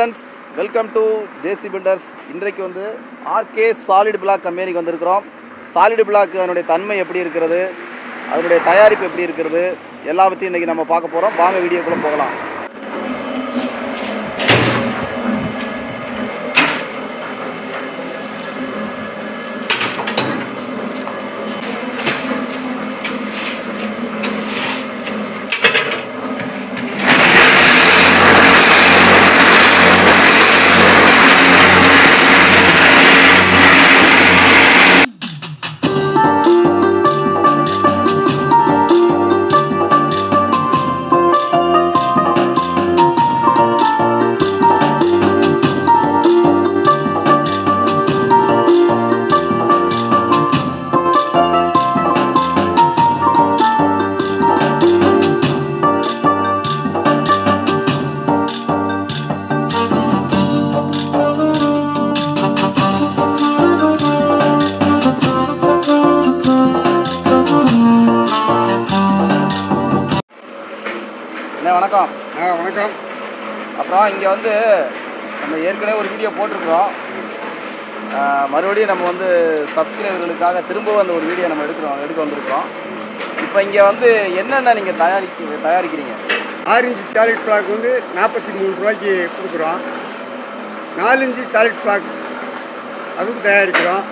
Friends, welcome to JC builders. இன்றைக்கு வந்து RK solid block கம்பெனிக்கு வந்திருக்கிறோம். சாலிட் பிளாக் அதனுடைய தன்மை எப்படி இருக்கிறது, அதனுடைய தயாரிப்பு எப்படி இருக்கிறது, எல்லாவற்றையும் இன்றைக்கி நம்ம பார்க்க போகிறோம். வாங்க வீடியோக்குள்ளே போகலாம். வணக்கம். வணக்கம். அப்புறம் இங்கே வந்து நம்ம ஏற்கனவே ஒரு வீடியோ போட்டிருக்கிறோம். மறுபடியும் நம்ம வந்து சப்ஸ்கிரைபர்களுக்காக திரும்ப அந்த ஒரு வீடியோ நம்ம எடுக்க வந்திருக்கிறோம். இப்போ இங்கே வந்து என்னென்ன நீங்கள் தயாரிக்கிறீங்க? 6 இன்ச்சு சாலிட் பிளாக் வந்து 43 ரூபாய்க்கு கொடுக்குறோம். 4 இன்ச்சு சாலிட் பிளாக் அதுவும் தயாரிக்கிறோம்,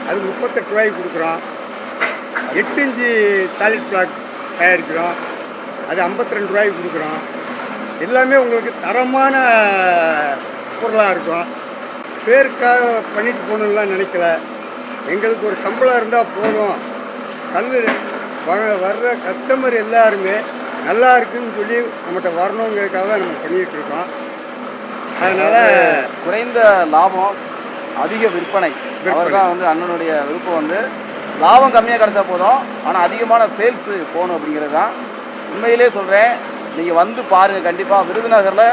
அது 38 ரூபாய்க்கு கொடுக்குறோம். 8 இன்ச்சு சாலிட் பிளாக் தயாரிக்கிறோம், அது 52 ரூபாய்க்கு கொடுக்குறோம். எல்லாமே உங்களுக்கு தரமான பொருளாக இருக்கும். பேருக்காக பண்ணிட்டு போகணும்லாம் நினைக்கல. எங்களுக்கு ஒரு சம்பளம் இருந்தால் போதும். கல் வர்ற கஸ்டமர் எல்லாருமே நல்லா இருக்குன்னு சொல்லி நம்மகிட்ட வரணுங்கிறதுக்காக தான் நம்ம பண்ணிகிட்ருக்கோம். அதனால் குறைந்த லாபம், அதிக விற்பனை, அவர் தான் வந்து அண்ணனுடைய விருப்பம். வந்து லாபம் கம்மியாக கிடைச்சா போதும், ஆனால் அதிகமான சேல்ஸு போகணும் அப்படிங்கிறது தான். உண்மையிலே சொல்கிறேன், நீங்கள் வந்து பாருங்கள். கண்டிப்பாக விருதுநகரில்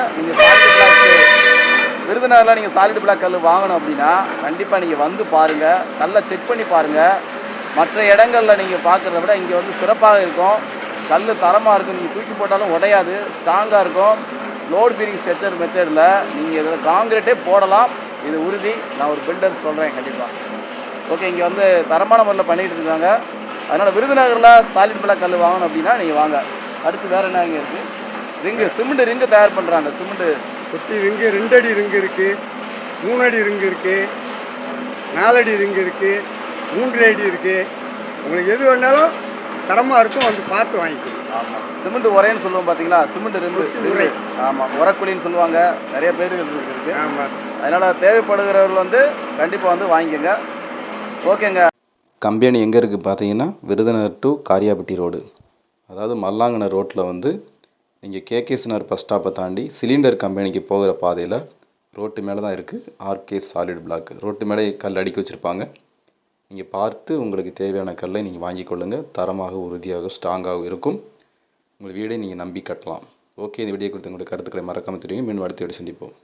நீங்கள் சாலிட் பிளாக் கல் வாங்கணும் அப்படின்னா கண்டிப்பாக நீங்கள் வந்து பாருங்கள், நல்லா செக் பண்ணி பாருங்கள். மற்ற இடங்களில் நீங்கள் பார்க்குறத விட இங்கே வந்து சிறப்பாக இருக்கும். கல் தரமாக இருக்கும், நீங்கள் தூக்கி போட்டாலும் உடையாது, ஸ்ட்ராங்காக இருக்கும். லோட் பீரிங் ஸ்ட்ரெச்சர் மெத்தடில் நீங்கள் இதில் காங்கிரீட்டே போடலாம், இது உறுதி. நான் ஒரு பில்டர் சொல்கிறேன் கண்டிப்பாக. ஓகே, இங்கே வந்து தரமான முறையில் பண்ணிகிட்டு இருக்காங்க. அதனால் விருதுநகரில் சாலிட் பிளாக் கல் வாங்கணும் அப்படின்னா நீங்கள் வாங்க. அடுத்து வேறு என்ன இங்கே இருக்குது? ரிங்கு, சிமெண்ட் ரிங்கு தயார் பண்ணுறாங்க. சிமெண்ட்டு குட்டி ரிங்கு 2 அடி ரிங்கு இருக்குது, 3 அடி ரிங்கு இருக்குது, 4 அடி ரிங்கு இருக்குது, 3 அடி இருக்குது. உங்களுக்கு எது வேணாலும் தரமாக இருக்கும், வந்து பார்த்து வாங்கிக்கணும். ஆமாம், சிமெண்ட் உரைன்னு சொல்லுவோம் பார்த்தீங்களா, சிமெண்ட் ரிங்கு. ஆமாம், உரக்குழின்னு சொல்லுவாங்க, நிறைய பேர் இருக்குது. ஆமாம், அதனால் தேவைப்படுகிறவர்கள் வந்து கண்டிப்பாக வந்து வாங்கிக்கோங்க. ஓகேங்க. கம்பெனி எங்கே இருக்குது பார்த்தீங்கன்னா, விருதுநகர் டு காரியாபட்டி ரோடு, அதாவது மல்லாங்கன ரோட்டில் வந்து நீங்கள் கேகேஎஸ் நகர் பஸ் ஸ்டாப்பை தாண்டி சிலிண்டர் கம்பெனிக்கு போகிற பாதையில் ரோட்டு மேலே தான் இருக்குது ஆர்கே சாலிட் பிளாக். ரோட்டு மேலே கல் அடுக்கி வச்சுருப்பாங்க. நீங்கள் பார்த்து உங்களுக்கு தேவையான கல்லை நீங்கள் வாங்கி கொள்ளுங்கள். தரமாக, உறுதியாக, ஸ்ட்ராங்காக இருக்கும். உங்கள் வீடை நீங்கள் நம்பி கட்டலாம். ஓகே, இந்த வீடியோ குறித்து உங்களுடைய கருத்துக்களை மறக்காமல் தெரியும். மீண்டும் அடுத்த வீடியோ சந்திப்போம்.